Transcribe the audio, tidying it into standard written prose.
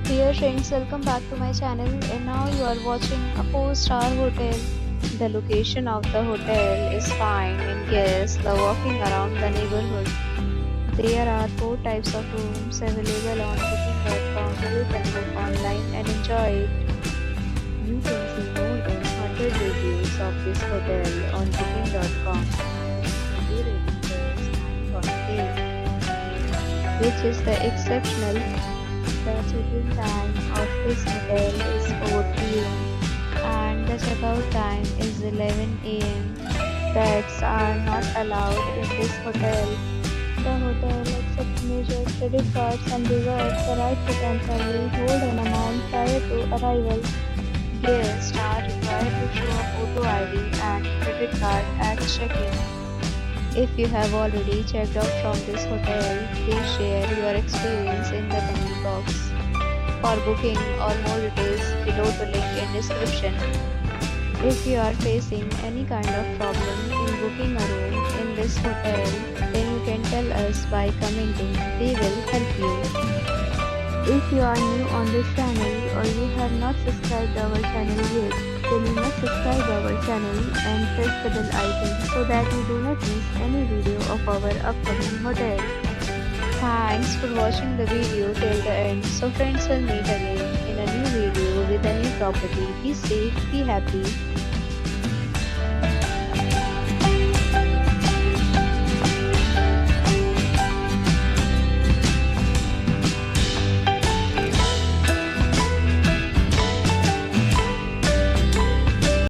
Dear friends, welcome back to my channel, and now you are watching a 4-star hotel. The location of the hotel is fine and guests love walking around the neighborhood. There are 4 types of rooms available on booking.com. You can book online and enjoy it. You can see more than 100 reviews of this hotel on booking.com. The rating is 9.8, which is the exceptional. The check-in time of this hotel is 4 p.m. and the checkout time is 11 a.m. Pets are not allowed in this hotel. The hotel accepts major credit cards and reserves the right to temporarily hold an amount prior to arrival. Guests are required to show a photo ID and credit card at check-in. If you have already checked out from this hotel, please share your experience in the comment box. For booking or more details, below the link in description. If you are facing any kind of problem in booking a room in this hotel, then you can tell us by commenting. We will help you. If you are new on this channel or you have not subscribed our channel yet, then you must subscribe our channel and press the bell icon so that you do not miss any video of our upcoming hotel. Thanks for watching the video till the end. So friends, will meet again in a new video with a new property. Be safe, be happy.